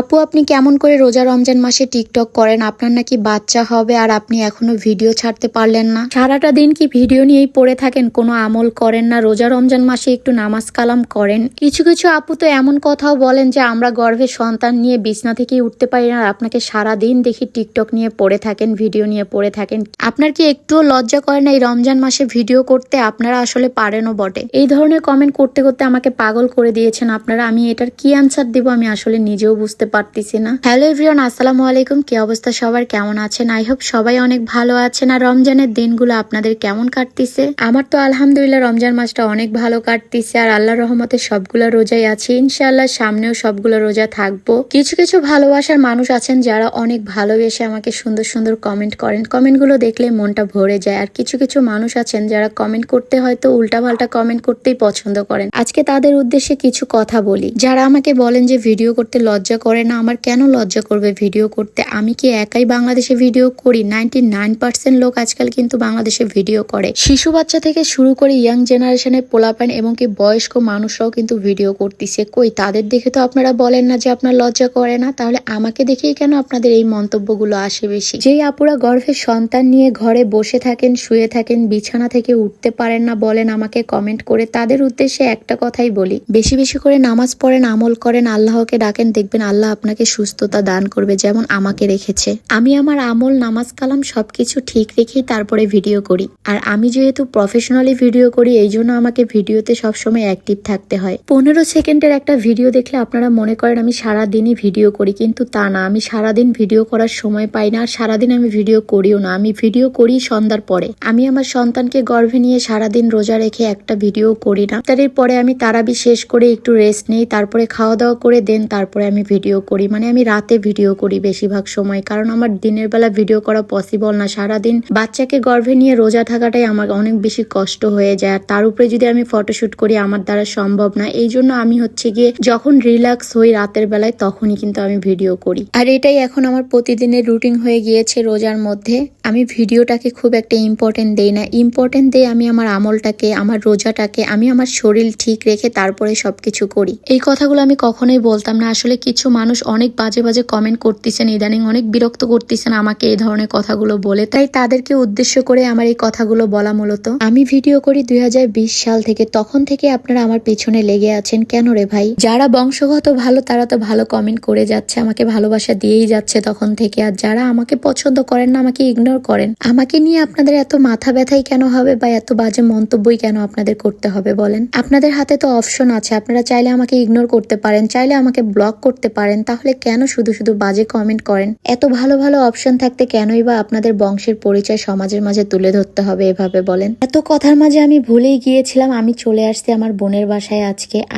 আপু আপনি কেমন করে রোজা রমজান মাসে টিকটক করেন? আপনার নাকি বাচ্চা হবে আর আপনি এখনো ভিডিও ছাড়তে পারলেন না। সারাটা দিন কি ভিডিও নিয়েই পড়ে থাকেন, কোনো আমল করেন না? রোজা রমজান মাসে একটু নামাজ কালাম করেন। কিছু কিছু আপু তো এমন কথাও বলেন যে আমরা গর্ভে সন্তান নিয়ে বিছনা থেকেই উঠতে পারি না, আর আপনাকে সারা দিন দেখি টিকটক নিয়ে পড়ে থাকেন, ভিডিও নিয়ে পড়ে থাকেন। আপনার কি একটুও লজ্জা করে না এই রমজান মাসে ভিডিও করতে? আপনারা আসলে পারেনও বটে। এই ধরনের কমেন্ট করতে করতে আমাকে পাগল করে দিয়েছেন আপনারা। আমি এটার কি অ্যান্সার দিব আমি আসলে নিজেও বুঝতে পারতেছি না। হ্যালো এভরিওয়ান, আসসালামু আলাইকুম। কি অবস্থা সবার, কেমন আছেন? আই হোপ সবাই অনেক ভালো আছেন। আর রমজানের দিনগুলো আপনাদের কেমন কাটতেছে? আমার তো আলহামদুলিল্লাহ রমজান মাসটা অনেক ভালো কাটতেছে, আর আল্লাহর রহমতে সবগুলো রোজাই আছি। ইনশাআল্লাহ সামনেও সবগুলো রোজা থাকবো। কিছু কিছু ভালোবাসার মানুষ আছেন যারা অনেক ভালোবেসে আমাকে সুন্দর সুন্দর কমেন্ট করেন। কমেন্টগুলো দেখলে মনটা ভরে যায়। আর কিছু কিছু মানুষ আছেন যারা কমেন্ট করতে হয়তো উল্টাপাল্টা কমেন্ট করতেই পছন্দ করেন। আজকে তাদের উদ্দেশ্যে কিছু কথা বলি। যারা আমাকে বলেন যে ভিডিও করতে লজ্জা করে না, আমার কেন লজ্জা করবে ভিডিও করতে? আমি কি একাই বাংলাদেশে ভিডিও করি? 99% লোক আজকাল কিন্তু বাংলাদেশে ভিডিও করে। শিশু বাচ্চা থেকে শুরু করে ইয়াং জেনারেশনের পোলাপান এবং কি বয়স্ক মানুষরাও কিন্তু ভিডিও করতেছে। কই তাদের দেখে তো আপনারা বলেন না যে আপনার লজ্জা করে না? তাহলে আমাকে দেখেই কেন আপনাদের এই মন্তব্যগুলো আসে বেশি? যেই আপুরা গর্ভে সন্তান নিয়ে ঘরে বসে থাকেন, শুয়ে থাকেন, বিছানা থেকে উঠতে পারেন না বলেন আমাকে কমেন্ট করে, তাদের উদ্দেশ্যে একটা কথাই বলি, বেশি বেশি করে নামাজ পড়েন, আমল করেন, আল্লাহকে ডাকেন, দেখবেন আল্লাহ আপনাকে সুস্থতা দান করবে যেমন আমাকে রেখেছে। আমি আমার আমল, নামাজ কালাম সবকিছু ঠিক রেখেই তারপরে ভিডিও করি। আর আমি যেহেতু প্রফেশনালি ভিডিও করি, এই জন্য আমাকে ভিডিওতে সবসময় অ্যাক্টিভ থাকতে হয়। 15 সেকেন্ডের একটা ভিডিও দেখলে আপনারা মনে করেন আমি সারাদিনই ভিডিও করি, কিন্তু তা না। আমি সারাদিন ভিডিও করার সময় পাই না, আর সারাদিন আমি ভিডিও করিও না। আমি ভিডিও করি সন্ধ্যার পরে। আমি আমার সন্তানকে গর্ভে নিয়ে সারাদিন রোজা রেখে একটা ভিডিও করি না। তার পরে আমি তারাবি শেষ করে একটু রেস্ট নেই, তারপরে খাওয়া দাওয়া করে দেন তারপরে আমি ভিডিও করি। মানে আমি রাতে ভিডিও করি বেশিরভাগ সময়, কারণ আমার দিনের বেলা ভিডিও করা পসিবল না। সারাদিন বাচ্চাকে গর্ভে নিয়ে রোজা থাকাটাই আমার অনেক বেশি কষ্ট হয়ে যায়, আর তার উপরে যদি আমি ফটোশুট করি আমার দ্বারা সম্ভব না। এই জন্য আমি হচ্ছে গিয়ে যখন রিল্যাক্স হই রাতের বেলায় তখনই কিন্তু আমি ভিডিও করি। আর এটাই এখন আমার প্রতিদিনের রুটিন হয়ে গিয়েছে রোজার মধ্যে। আমি ভিডিওটাকে খুব একটা ইম্পর্টেন্ট দেই না। ইম্পর্টেন্ট দেই আমি আমার আমলটাকে, আমার রোজাটাকে। আমি আমার শরীর ঠিক রেখে তারপরে সবকিছু করি। এই কথাগুলো আমি কখনোই বলতাম না। আসলে কিছু মানুষ অনেক বাজে বাজে কমেন্ট করতেছেন ইদানিং, অনেক বিরক্ত করতেছেন আমাকে এই ধরনের কথাগুলো বলে। তাই তাদেরকে উদ্দেশ্য করে আমার এই কথাগুলো বলা। মূলত আমি ভিডিও করি 2020 সাল থেকে। তখন থেকে আপনারা আমার পিছনে লেগে আছেন কেন রে ভাই? যারা বংশগত ভালো তারা তো ভালো কমেন্ট করে যাচ্ছে, আমাকে ভালোবাসা দিয়েই যাচ্ছে তখন থেকে। আর যারা আমাকে পছন্দ করেন না, আমাকে ইগনোর করেন, আমাকে নিয়ে আপনাদের এত মাথা ব্যথাই কেন হবে বা এত বাজে মন্তব্যই কেন আপনাদের করতে হবে বলেন? আপনাদের হাতে তো অপশন আছে। আপনারা চাইলে আমাকে ইগনোর করতে পারেন, চাইলে আমাকে ব্লক করতে পারেন। তাহলে কেন শুধু শুধু বাজে কমেন্ট করেন? এত ভালো ভালো অপশন থাকতে কেনই বা আপনাদের বংশের পরিচয় সমাজের মাঝে তুলে ধরতে হবে এভাবে বলেন? এত কথার মাঝে আমি ভুলেই গিয়েছিলাম, আমি চলে আসছি আমার বোনের বাসায়।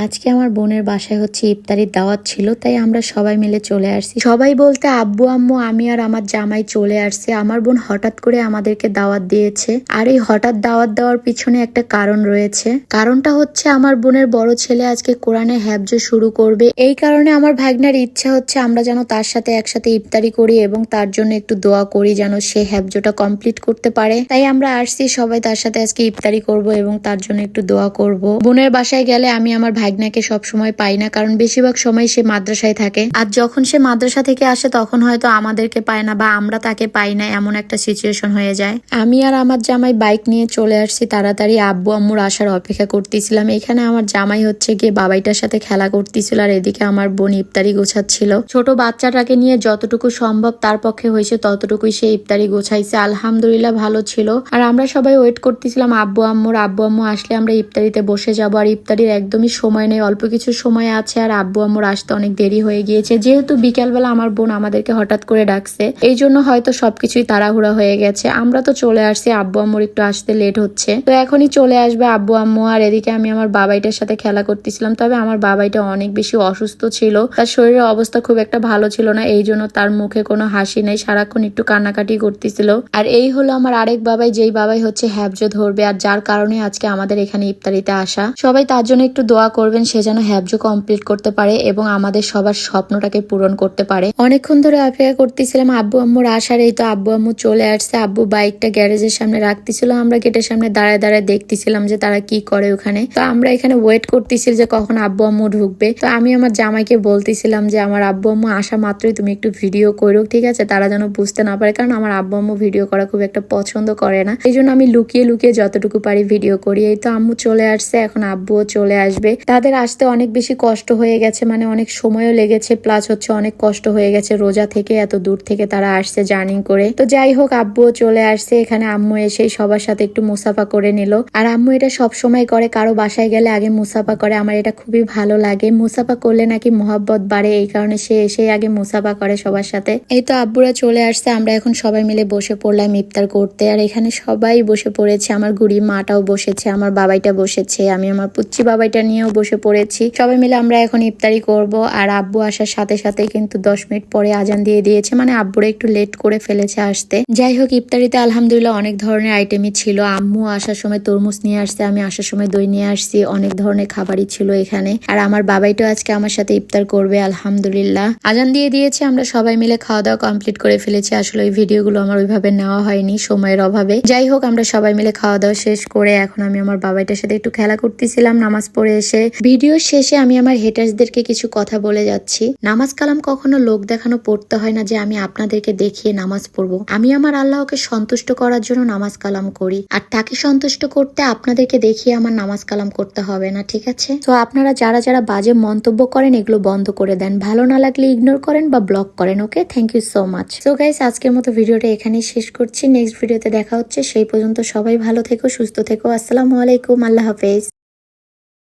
আজকে আমার বোনের বাসায় হচ্ছে ইফতারির দাওয়াত ছিল, তাই আমরা সবাই মিলে চলে আসছি। সবাই বলতে আব্বু, আম্মু, আমি আর আমার জামাই চলে আসছে। আমার বোন হঠাৎ করে আমাদেরকে দাওয়াত দিয়েছে, আর এই হঠাৎ দাওয়াত দেওয়ার পিছনে একটা কারণ রয়েছে। কারণটা হচ্ছে আমার বোনের বড় ছেলে আজকে কোরআনে হ্যাফজ শুরু করবে। এই কারণে আমার ভাগনার ইচ্ছা হচ্ছে আমরা যেন তার সাথে একসাথে ইফতারি করি এবং তার জন্য একটু দোয়া করি যেন সে হ্যাফজটা কমপ্লিট করতে পারে। তাই আমরা আসছি সবাই তার সাথে আজকে ইফতারি করব এবং তার জন্য একটু দোয়া করব। বোনের বাসায় গেলে আমি আমার ভাগনাকে সব সময় পাই না, কারণ বেশিরভাগ সময় সে মাদ্রাসায় থাকে। আর যখন সে মাদ্রাসা থেকে আসে তখন হয়তো আমাদেরকে পায় না বা আমরা তাকে পাই না, এমন একটা সিচুয়েশন হয়ে যায়। আমি আর আমার জামাই বাইক নিয়ে চলে আসছি তাড়াতাড়ি। আব্বু আম্মুর আসার অপেক্ষা করতেছিলাম। এখানে আমার জামাই হচ্ছে গিয়ে বাবাইটার সাথে খেলা করতেছিল, আর এদিকে আমার বোন ইফতারি গোছাচ্ছিল। ছোট বাচ্চাটাকে নিয়ে যতটুকু সম্ভব তার পক্ষে হয়েছে ততটুকুই সে ইফতারি গোছাইছে। আলহামদুলিল্লাহ ভালো ছিল। আর আমরা সবাই ওয়েট করতেছিলাম আব্বু আম্মুর। আব্বু আম্মু আসলে আমরা ইফতারিতে বসে যাব। আর ইফতারির একদমই সময় নেই, অল্প কিছু সময় আছে। আর আব্বু আম্মুর আসতে অনেক দেরি হয়ে গিয়েছে, যেহেতু বিকালবেলা আমার বোন আমাদেরকে হঠাৎ করে ডাকছে, এই জন্য হয়তো সবকিছুই তাড়াহুড়া হয়ে গেছে। আমরা তো চলে আসছি, আব্বু আম্মুর একটু আসতে লেট হচ্ছে, তো এখনই চলে আসবে আব্বু আম্মু। আর এদিকে আমি আমার বাবাইটার সাথে খেলা করতেছিলাম। তবে আমার বাবাইটা অনেক বেশি অসুস্থ ছিল, তার শরীরের অবস্থা খুব একটা ভালো ছিল না, এই জন্য তার মুখে কোনো হাসি নেই, সারাক্ষণ একটু কান্নাকাটি করতেছিল। আর এই হলো আমার আরেক বাবাই, যেই বাবাই হচ্ছে হ্যাফজ ধরবে, আর যার কারণে আজকে আমাদের এখানে ইফতারিতে আসা। সবাই তার জন্য একটু দোয়া করবেন, সে যেন হ্যাফজ কমপ্লিট করতে পারে এবং আমাদের সবার স্বপ্নটাকে পূরণ করতে পারে। অনেকক্ষণ ধরে অপেক্ষা করতেছিলাম আব্বু আম্মুর আসার। এই তো আব্বু আম্মু চলে আসছে। আব্বু বাইকটা গ্যারেজের সামনে রাখতেছিল, আমরা গেটের সামনে দাঁড়ায় দাঁড়ায় দেখতেছিলাম যে তারা কি করে ওখানে। তো আমরা এখানে ওয়েট করতেছি যে কখন আব্বু আম্মু ঢুকবে। তো আমি আমার জামাইকে বলতেছিলাম যে আমার আব্বু আম্মু আসা মাত্রই তুমি একটু ভিডিও করো, ঠিক আছে, তারা যেন বুঝতে না পারে, কারণ আমার আব্বু আম্মু ভিডিও করা খুব একটা পছন্দ করে না। এই জন্য আমি লুকিয়ে লুকিয়ে যতটুকু পারি ভিডিও করি। এই তো আম্মু চলে আসছে, এখন আব্বুও চলে আসবে। তাদের আসতে অনেক বেশি কষ্ট হয়ে গেছে, মানে অনেক সময়ও লেগেছে, প্লাস হচ্ছে অনেক কষ্ট হয়ে গেছে, রোজা থেকে এত দূর থেকে তারা আসছে জার্নি করে। তো যাই হোক, আব্বুও চলে আসছে। এখানে আম্মু এসে সবার সাথে একটু মুসাফা করে নিল। আর আম্মু এটা সব সময় করে, কারো বাসায় গেলে আগে মুসাফা করে। আমার এটা খুবই ভালো লাগে, মুসাফা করলে নাকি মোহাব্বত বাড়ে, এই কারণে সে এসে আগে মুসাফা করে সবার সাথে। এই তো আব্বুরা চলে আসছে, আমরা এখন সবাই মিলে বসে পড়লাম ইফতার করতে। আর এখানে সবাই বসে পড়েছে, আমার গুড়ি মাটাও বসেছে, আমার বাবাইটা বসেছে, আমি আমার পুচ্চি বাবাইটা নিয়েও বসে পড়েছি। সবাই মিলে আমরা এখন ইফতারি করব। আর আব্বু আসার সাথে সাথে কিন্তু 10 মিনিট পরে আজান দিয়ে দিয়েছে, মানে আব্বুরা একটু লেট করে ফেলেছে আসতে। যাই হোক, ইফতারিতে আলহামদুলিল্লাহ অনেক ধরনের আইটেমই ছিল। আম্মু আসার সময় তরমুজ নিয়ে আসছে, আমি আসার সময় দই নিয়ে আসছি, অনেক ধরনের খাবারই ছিল এখানে। আর আমার বাবাইটাও আজকে আমার সাথে ইফতার করবে আলহামদুলিল্লাহ। আজান দিয়ে দিয়েছে, আমরা সবাই মিলে খাওয়া দাওয়া কমপ্লিট করে ফেলেছি। আসলে ওই ভিডিওগুলো আমার ওইভাবে নেওয়া হয়নি সময়ের অভাবে। যাই হোক, আমরা সবাই মিলে খাওয়া দাওয়া শেষ করে এখন আমি আমার বাবাইটার সাথে একটু খেলা করতেছিলাম নামাজ পড়ে এসে। ভিডিও শেষে আমি আমার হেটার্সদেরকে কিছু কথা বলে যাচ্ছি। নামাজ কালাম কখনো লোক দেখানো পড়তে হয় না যে আমি আপনাদেরকে দেখিয়ে নামাজ পড়বো। আমি আমার আল্লাহকে সন্তুষ্ট করার জন্য নামাজ কালাম করি, আর তাকে সন্তুষ্ট করতে আপনাদেরকে দেখিয়ে আমার নামাজ কালাম করতে হবে না, ঠিক আছে? তো আপনারা যারা যারা বাজে মন্তব্য করেন এগুলো বন্ধ করে দেন, ভালো না লাগলে ইগনোর করেন বা ব্লক করেন। Okay, thank you so much. So guys, আজকের মতো ভিডিওটা এখানেই শেষ করছি। নেক্সট ভিডিওতে দেখা হচ্ছে, সেই পর্যন্ত সবাই ভালো থেকো, সুস্থ থেকো। আসসালামু আলাইকুম, আল্লাহ হাফেজ।